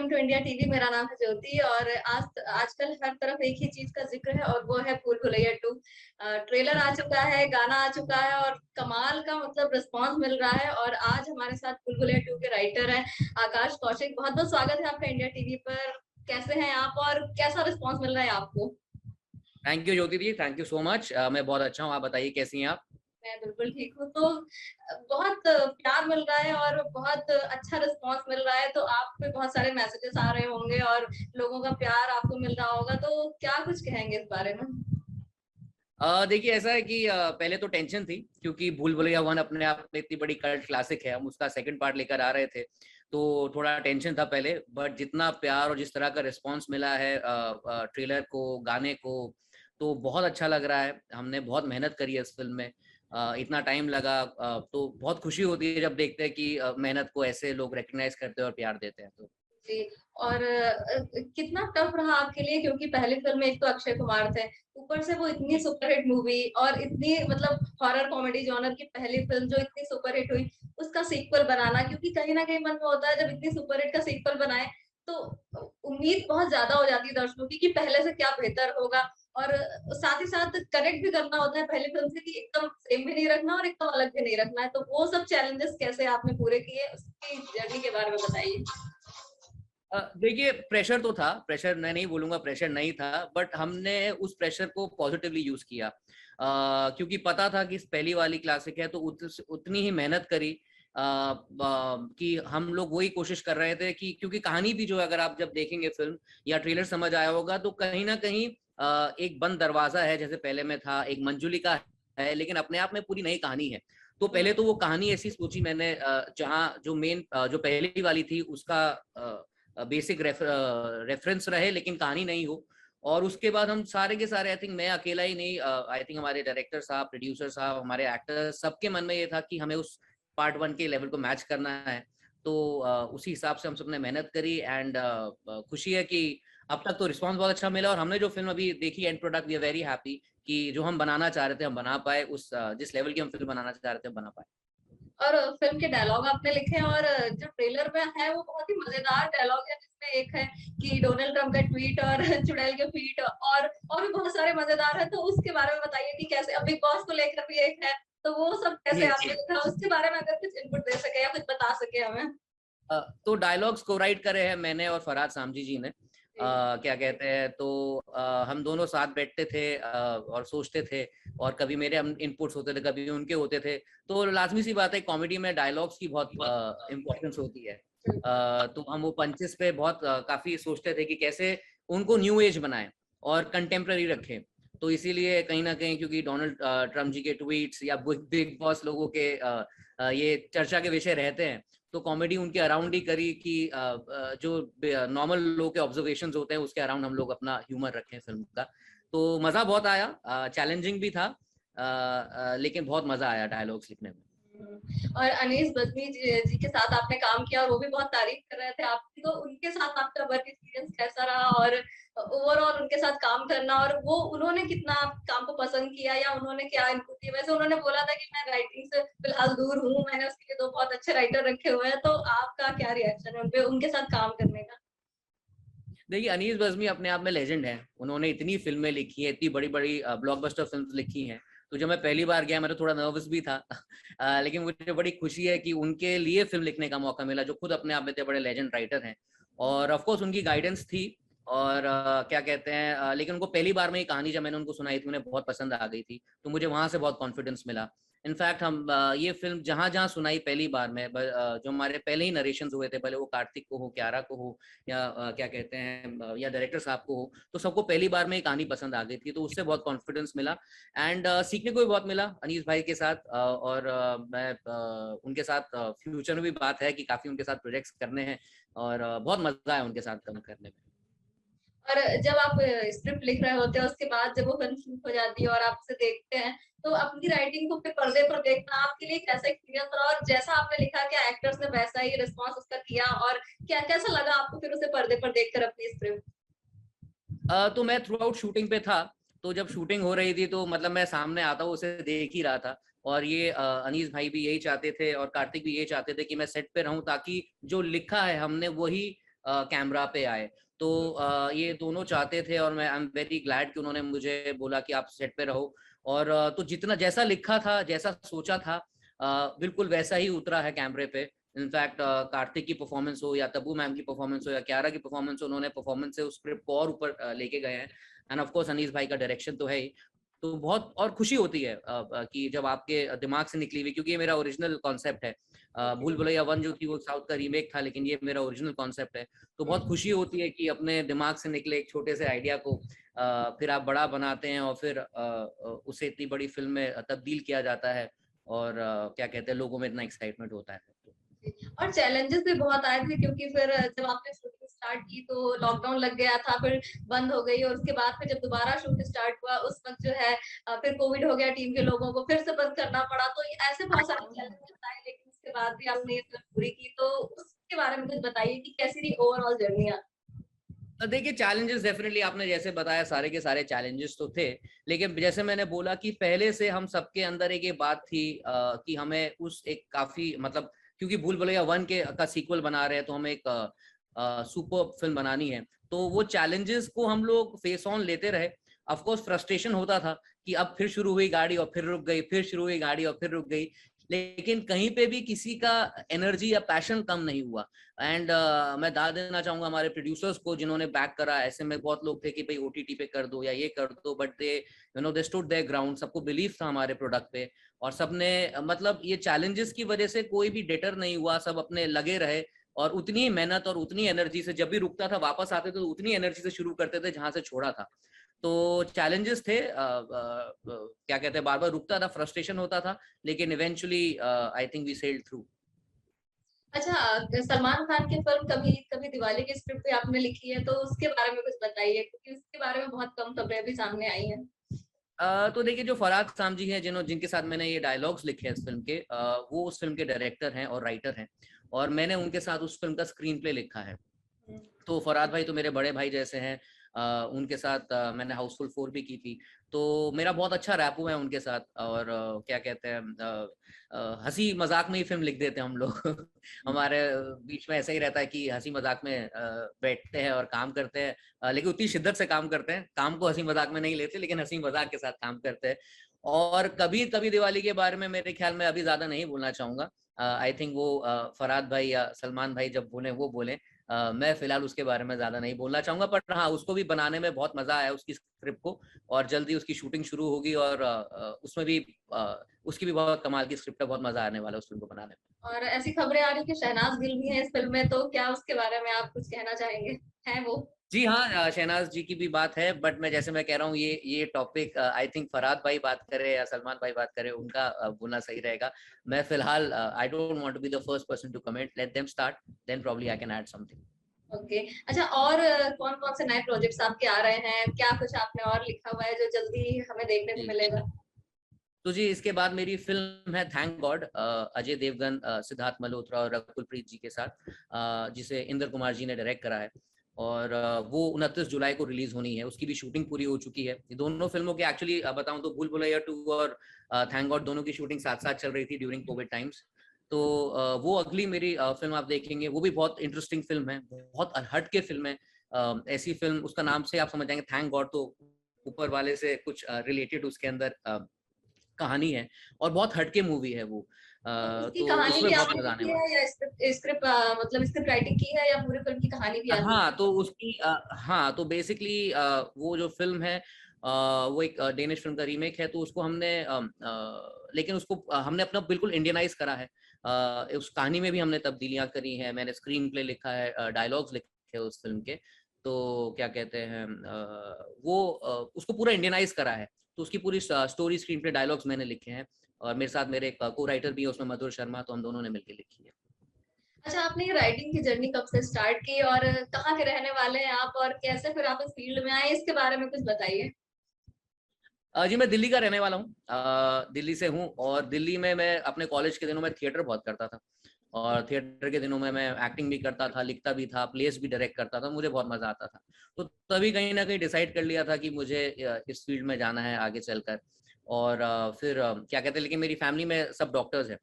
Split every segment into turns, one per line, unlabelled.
To India TV. मेरा नाम है ज्योति और आजकल हर तरफ एक ही चीज का जिक्र है और वो है भूल भुलैया 2। ट्रेलर आ चुका है, गाना आ चुका है और कमाल का मतलब रिस्पांस मिल रहा है। और आज हमारे साथ भूल भुलैया 2 के राइटर हैं आकाश कौशिक। बहुत बहुत स्वागत है आपका इंडिया टीवी पर। कैसे हैं आप और कैसा रिस्पांस मिल रहा है आपको?
Thank you Jyoti ji, thank you so much. मैं बहुत अच्छा हूँ। आप बताइए कैसी हैं आप?
मैं बिल्कुल ठीक हूँ। तो बहुत प्यार मिल रहा है और बहुत अच्छा रिस्पांस मिल रहा है, तो आप पे बहुत सारे मैसेजेस आ रहे होंगे और लोगों का प्यार आपको मिल रहा होगा, तो क्या कुछ कहेंगे इस बारे में?
देखिए, ऐसा है कि पहले तो टेंशन थी क्योंकि भूल भुलैया 1 अपने आप में इतनी बड़ी कल्ट क्लासिक है। हम उसका सेकंड पार्ट लेकर आ रहे थे, तो थोड़ा टेंशन था पहले। बट जितना प्यार और जिस तरह का रिस्पांस मिला है ट्रेलर को, गाने को, तो बहुत अच्छा लग रहा है। हमने बहुत मेहनत करी है इस फिल्म में, इतना टाइम लगा। तो बहुत खुशी होती है जब देखते हैं कि मेहनत को ऐसे लोग रिकग्नाइज करते हैं और प्यार देते हैं। तो
जी। और कितना टफ रहा आपके लिए, क्योंकि पहली फिल्म में एक तो अक्षय कुमार थे, ऊपर से वो इतनी सुपरहिट मूवी और इतनी मतलब हॉरर कॉमेडी जॉनर की पहली फिल्म जो इतनी सुपरहिट हुई, उसका सीक्वल बनाना, क्योंकि कहीं ना कहीं मन में होता है जब इतनी सुपरहिट का सीक्वल बनाए तो उम्मीद बहुत ज्यादा हो जाती है दर्शकों की कि पहले से क्या बेहतर होगा। और साथ ही साथ कनेक्ट भी करना होता है पहली फिल्म से कि एकदम सेम भी नहीं रखना और एकदम अलग भी नहीं रखना है। तो वो सब चैलेंजेस कैसे आपने पूरे किए, उसकी जर्नी के बारे में बताइए।
देखिए, प्रेशर तो था, प्रेशर मैं नहीं बोलूंगा प्रेशर नहीं था, बट हमने उस प्रेशर को पॉजिटिवली यूज किया। क्योंकि पता था कि इस पहली वाली क्लासिक है, तो उतनी ही मेहनत करी। कि हम लोग वही कोशिश कर रहे थे कि क्योंकि कहानी भी जो है, अगर आप जब देखेंगे फिल्म या ट्रेलर समझ आया होगा, तो कहीं ना कहीं एक बंद दरवाजा है जैसे पहले में था, एक मंजुलिका है, लेकिन अपने आप में पूरी नई कहानी है। तो पहले तो वो कहानी ऐसी सोची मैंने, जहाँ जो मेन जो पहली वाली थी उसका बेसिक रेफरेंस रहे, लेकिन कहानी नहीं हो। और उसके बाद हम सारे के सारे, आई थिंक मैं अकेला ही नहीं, आई थिंक हमारे डायरेक्टर साहब, प्रोड्यूसर साहब, हमारे एक्टर, सबके मन में ये था कि हमें उस पार्ट 1 के लेवल को मैच करना है। तो उसी हिसाब से हम सबने मेहनत करी। एंड खुशी है कि अब तक तो रिस्पांस बहुत अच्छा मिला, और हमने जो फिल्म अभी देखी end product, we are very happy कि जो हम बनाना चाह रहे थे हम बना पाए, उस जिस लेवल की हम फिल्म बनाना चाह रहे थे हम बना पाए।
और फिल्म के डायलॉग आपने लिखे हैं और जो ट्रेलर में है वो बहुत ही मजेदार डायलॉग है, जिसमें एक है कि डोनाल्ड ट्रम्प का ट्वीट और चुड़ैल के फीट और भी बहुत सारे मजेदार है। तो उसके बारे में बताइए कि कैसे, अब बिग बॉस को लेकर भी एक है, तो वो सब कैसे
जी
आपने लिखा, उसके बारे में अगर कुछ इनपुट दे सके या कुछ बता सके हमें।
तो डायलॉग्स को राइट करे हैं मैंने और फरहाद सामजी जी ने।
जी।
क्या कहते हैं, तो हम दोनों साथ बैठते थे और सोचते थे, और कभी मेरे इनपुट्स होते थे, कभी उनके होते थे। तो लाजमी सी बात है, कॉमेडी में डायलॉग्स की बहुत इम्पोर्टेंस होती है। तो हम वो पंचेस पे बहुत काफी सोचते थे कि कैसे उनको न्यू एज बनाएं और कंटेम्प्रेरी रखें। तो इसीलिए कहीं ना कहीं, क्योंकि डोनाल्ड ट्रम्प जी के ट्वीट्स या बिग बॉस लोगों के ये चर्चा के विषय रहते हैं, तो कॉमेडी उनके अराउंड ही करी कि जो नॉर्मल लोग के ऑब्जर्वेशंस होते हैं उसके अराउंड हम लोग अपना ह्यूमर रखें फिल्म का। तो मजा बहुत आया, चैलेंजिंग भी था, लेकिन बहुत मजा आया डायलॉग्स लिखने में।
और अनीस बज्मी जी के साथ आपने काम किया और वो भी बहुत तारीफ कर रहे थे आपकी, तो उनके साथ आपका वर्क एक्सपीरियंस कैसा रहा और ओवरऑल उनके साथ काम करना, और वो उन्होंने कितना काम को पसंद किया या उन्होंने क्या इनपुट दिया? वैसे उन्होंने बोला था कि मैं राइटिंग से फिलहाल दूर हूँ, मैंने उसके लिए दो बहुत अच्छे राइटर रखे हुए हैं, तो आपका क्या रिएक्शन है उनपे, उनके साथ काम करने का?
देखिए, अनीस बज़्मी अपने आप में लेजेंड है। उन्होंने इतनी फिल्में लिखी है, इतनी बड़ी बड़ी ब्लॉकबस्टर फिल्म्स लिखी हैं। तो जब मैं पहली बार गया, मैं तो थोड़ा नर्वस भी था लेकिन मुझे बड़ी खुशी है कि उनके लिए फिल्म लिखने का मौका मिला, जो खुद अपने आप में इतने बड़े लेजेंड राइटर हैं। और ऑफ कोर्स उनकी गाइडेंस थी। और क्या कहते हैं, लेकिन उनको पहली बार में ही कहानी जब मैंने उनको सुनाई थी, उन्हें बहुत पसंद आ गई थी, तो मुझे वहां से बहुत कॉन्फिडेंस मिला। इनफैक्ट हम ये फिल्म जहां जहां सुनाई पहली बार में, जो हमारे पहले ही नरेशंस हुए थे, भले वो कार्तिक को हो, क्यारा को हो, या क्या कहते हैं, या डायरेक्टर साहब को हो, तो सबको पहली बार में ही कहानी पसंद आ गई थी, तो उससे बहुत कॉन्फिडेंस मिला। एंड सीखने को भी बहुत मिला अनीस भाई के साथ। और मैं उनके साथ फ्यूचर में भी बात है कि काफी उनके साथ प्रोजेक्ट्स करने हैं, और बहुत मजा है उनके साथ काम करने में।
और जब आप स्क्रिप्ट लिख रहे होते हैं, उसके बाद जब वो फिल्म शूट हो जाती है और आप उसे देखते हैं, तो अपनी राइटिंग को फिर पर्दे पर देखना आपके लिए कैसा एक्सपीरियंस रहा? और जैसा आपने लिखा, क्या एक्टर्स ने वैसा ही रिस्पॉन्स उसका किया, और क्या कैसा लगा आपको फिर उसे पर्दे पर देखकर अपनी स्क्रिप्ट?
तो मैं थ्रू आउट शूटिंग पे था। तो जब शूटिंग हो रही थी, तो मतलब मैं सामने आता हूँ, उसे देख ही रहा था। और ये अनीस भाई भी यही चाहते थे और कार्तिक भी यही चाहते थे कि मैं सेट पे रहूं, ताकि जो लिखा है हमने वही कैमरा पे आए। तो ये दोनों चाहते थे और मैं आई एम वेरी ग्लैड कि उन्होंने मुझे बोला कि आप सेट पे रहो। और तो जितना जैसा लिखा था, जैसा सोचा था, बिल्कुल वैसा ही उतरा है कैमरे पे। इनफैक्ट कार्तिक की परफॉर्मेंस हो या तब्बू मैम की परफॉर्मेंस हो या कियारा की परफॉर्मेंस हो, उन्होंने परफॉर्मेंस से उस स्क्रिप्ट को और ऊपर लेके गए हैं। एंड ऑफ कोर्स अनीस भाई का डायरेक्शन तो है ही। तो बहुत और खुशी होती है कि जब आपके दिमाग से निकली हुई, क्योंकि ये मेरा ओरिजिनल कॉन्सेप्ट है। भूल भुलैया 1 जो थी वो साउथ का रीमेक था, लेकिन ये मेरा ओरिजिनल कॉन्सेप्ट है। तो बहुत खुशी होती है कि अपने दिमाग से निकले एक छोटे से आइडिया को फिर आप बड़ा बनाते हैं और फिर उसे इतनी बड़ी फिल्म में तब्दील किया जाता है। और क्या कहते हैं, लोगों में इतना एक्साइटमेंट होता है।
और चैलेंजेस भी बहुत आए थे, क्योंकि फिर जब आपने शूटिंग स्टार्ट की तो लॉकडाउन लग गया था, फिर बंद हो गई, और उसके बाद फिर जब दोबारा शूट स्टार्ट हुआ उस वक्त जो है फिर कोविड हो गया, टीम के लोगों को फिर से बंद करना पड़ा। तो ऐसे बहुत सारे चैलेंजेस आए, लेकिन उसके बाद भी आपने ये फिल्म पूरी की। तो उसके बारे में कुछ बताइए कि कैसी रही ओवरऑल जर्नी।
देखिए, चैलेंजेस डेफिनेटली आपने जैसे बताया सारे के सारे चैलेंजेस तो थे, लेकिन जैसे मैंने बोला कि पहले से हम सबके अंदर एक ये बात थी कि हमें उस एक काफी मतलब, क्योंकि भूल भुलैया 1 के का सीक्वल बना रहे हैं तो हमें एक सुपर फिल्म बनानी है। तो वो चैलेंजेस को हम लोग फेस ऑन लेते रहे। ऑफ कोर्स फ्रस्ट्रेशन होता था कि अब फिर शुरू हुई गाड़ी और फिर रुक गई, फिर शुरू हुई गाड़ी और फिर रुक गई, लेकिन कहीं पे भी किसी का एनर्जी या पैशन कम नहीं हुआ। एंड मैं दाद देना चाहूंगा हमारे प्रोड्यूसर्स को जिन्होंने बैक करा। ऐसे में बहुत लोग थे कि भाई ओटीटी पे कर दो या ये कर दो, but they stood their ground. सबको बिलीव था हमारे प्रोडक्ट पे, और सबने मतलब ये चैलेंजेस की वजह से कोई भी डेटर नहीं हुआ, सब अपने लगे रहे। और उतनी मेहनत और उतनी एनर्जी से जब भी रुकता था वापस आते थे तो उतनी एनर्जी से शुरू करते थे जहां से छोड़ा था। तो चैलेंजेस थे, क्या कहते हैं, बार बार रुकता था, फ्रस्ट्रेशन होता था, लेकिन eventually I think we sailed through.
अच्छा, सलमान खान की फिल्म कभी कभी दिवाली की स्क्रिप्ट भी आपने लिखी है, तो उसके बारे में कुछ बताइए, क्योंकि उसके बारे में बहुत कम खबरें भी सामने आई हैं।
तो देखिए, जो फरहाद सामजी हैं जिनके साथ मैंने ये डायलॉग्स लिखे हैं इस फिल्म के, वो उस फिल्म के डायरेक्टर हैं और राइटर हैं, और मैंने उनके साथ उस फिल्म का स्क्रीन प्ले लिखा है। तो फरहाद भाई तो मेरे बड़े भाई जैसे हैं। उनके साथ मैंने हाउसफुल 4 भी की थी। तो मेरा बहुत अच्छा रैपो है उनके साथ। और क्या कहते हैं, हंसी मजाक में ही फिल्म लिख देते हैं हम लोग। हमारे बीच में ऐसा ही रहता है कि हंसी मजाक में बैठते हैं और काम करते हैं, लेकिन उतनी शिद्दत से काम करते हैं, काम को हंसी मजाक में नहीं लेते, लेकिन हंसी मजाक के साथ काम करते हैं। और कभी कभी दिवाली के बारे में मेरे ख्याल में अभी ज्यादा नहीं बोलना चाहूंगा। आई थिंक वो फरहाद भाई या सलमान भाई जब बोले वो बोले। मैं फिलहाल उसके बारे में ज्यादा नहीं बोलना चाहूंगा, पर हाँ, उसको भी बनाने में बहुत मजा आया उसकी स्क्रिप्ट को। और जल्दी उसकी शूटिंग शुरू होगी, और उसमें भी उसकी भी बहुत कमाल की स्क्रिप्ट है, बहुत मजा आने वाला है उस फिल्म को बनाने में।
और ऐसी खबरें आ रही कि शहनाज गिल भी है इस फिल्म में, तो क्या उसके बारे में आप कुछ कहना चाहेंगे? है वो?
जी हाँ, शहनाज जी की भी बात है, बट मैं जैसे मैं कह रहा हूँ, ये टॉपिक आई थिंक फरहाद भाई बात करे या सलमान भाई बात करे, उनका बोलना सही रहेगा। मैं फिलहाल I don't want to be the first person to comment, let them start, then probably I can add something.
Okay. अच्छा, और कौन कौन से नए प्रोजेक्ट्स आपके आ रहे हैं? क्या कुछ आपने और लिखा हुआ है जो जल्दी हमें देखने को
जी,
मिलेगा?
तो जी इसके बाद मेरी फिल्म है थैंक गॉड, अजय देवगन, सिद्धार्थ मल्होत्रा और रकुल प्रीत जी के साथ, जिसे इंद्र कुमार जी ने डायरेक्ट करा है। और वो 29 जुलाई को रिलीज होनी है। उसकी भी शूटिंग पूरी हो चुकी है। ये दोनों फिल्मों की एक्चुअली बताऊं तो भूल भुलैया 2 और थैंक गॉड दोनों की शूटिंग साथ साथ चल रही थी ड्यूरिंग कोविड टाइम्स। तो वो अगली मेरी फिल्म आप देखेंगे, वो भी बहुत इंटरेस्टिंग फिल्म है, बहुत हट के फिल्म है। ऐसी फिल्म, उसका नाम से आप समझ जाएंगे, थैंक गॉड, तो ऊपर वाले से कुछ रिलेटेड उसके अंदर कहानी है, और बहुत हटके मूवी है वो।
तो उसकी
तो
कहानी भी
उसमें बहुत
आपने
मजा आने
लिखी
वाला
है, या स्क्रिप्ट स्क्रिप्ट मतलब स्क्रिप्ट राइटिंग की है, या पूरी फिल्म की कहानी भी
है।
आपने?
हाँ, तो उसकी हाँ, तो बेसिकली वो जो फिल्म है, वो एक डेनिश फिल्म का रीमेक है। तो उसको हमने लेकिन उसको हमने अपना बिल्कुल इंडियनाइज करा है। उस कहानी में भी हमने तब्दीलियां करी हैं, मैंने स्क्रीन प्ले लिखा है, डायलॉग्स लिखे हैं उस फिल्म के। तो क्या कहते हैं, वो उसको पूरा इंडियनाइज करा है। तो उसकी पूरी स्टोरी, स्क्रीन प्ले, डायलॉग्स मैंने लिखे हैं, और मेरे साथ मेरे एक को राइटर भी है उसमें, मधुर शर्मा, तो हम दोनों ने मिलकर लिखी है।
अच्छा, आपने ये राइटिंग की जर्नी कब से स्टार्ट की, और कहाँ के रहने वाले हैं आप, और कैसे फिर आप इस फील्ड में आए, इसके बारे में कुछ बताइए।
जी मैं दिल्ली का रहने वाला हूँ, दिल्ली से हूँ। और दिल्ली में मैं अपने कॉलेज के दिनों में थिएटर बहुत करता था, और थिएटर के दिनों में मैं एक्टिंग भी करता था, लिखता भी था, प्लेस भी डायरेक्ट करता था, मुझे बहुत मजा आता था। तो तभी कहीं ना कहीं डिसाइड कर लिया था कि मुझे इस फील्ड में जाना है आगे चलकर। और फिर क्या कहते हैं, लेकिन मेरी फैमिली में सब डॉक्टर्स हैं।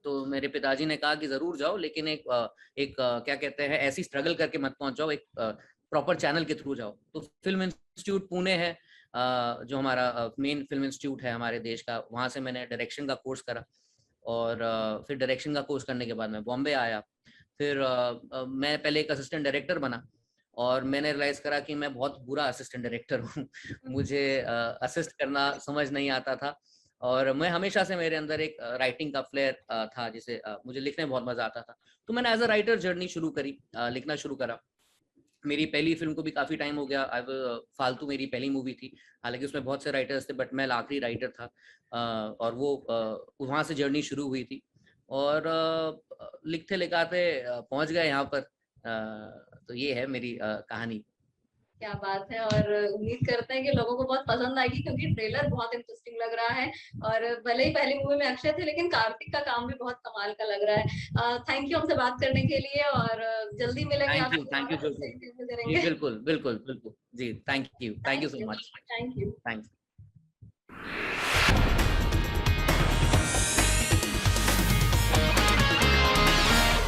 तो मेरे पिताजी ने कहा कि जरूर जाओ, लेकिन क्या कहते हैं, ऐसी स्ट्रगल करके मत पहुंच जाओ, एक प्रॉपर चैनल के थ्रू जाओ। तो फिल्म इंस्टीट्यूट पुणे है, जो हमारा मेन फिल्म इंस्टीट्यूट है हमारे देश का, वहाँ से मैंने डायरेक्शन का कोर्स करा। और फिर डायरेक्शन का कोर्स करने के बाद मैं बॉम्बे आया। फिर मैं पहले एक असिस्टेंट डायरेक्टर बना, और मैंने रियलाइज करा कि मैं बहुत बुरा असिस्टेंट डायरेक्टर हूँ। मुझे असिस्ट करना समझ नहीं आता था, और मैं हमेशा से मेरे अंदर एक राइटिंग का फ्लेयर था, जिसे मुझे लिखने में बहुत मजा आता था। तो मैंने एज अ राइटर जर्नी शुरू करी, लिखना शुरू करा। मेरी पहली फिल्म को भी काफी टाइम हो गया, अब फालतू मेरी पहली मूवी थी, हालांकि उसमें बहुत से राइटर्स थे, बट मैं आखिरी राइटर था। और वो वहाँ से जर्नी शुरू हुई थी, और लिखते लिखाते पहुंच गए यहाँ पर। तो ये है मेरी कहानी।
क्या बात है, और उम्मीद करते हैं कि लोगों को बहुत पसंद आएगी, क्योंकि ट्रेलर बहुत इंटरेस्टिंग लग रहा है। और भले ही पहली मूवी में अक्षय थे, लेकिन कार्तिक का काम भी बहुत कमाल का लग रहा है। थैंक यू हमसे बात करने के लिए, और जल्दी मिलेंगे
थैंक यू,
आपसे
थैंक
दोबारा,
यू
फिर से
सो
इंटरव्यू
जी,
करेंगे।
बिल्कुल बिल्कुल बिल्कुल जी, thank you so much.
Thank you.
Thanks.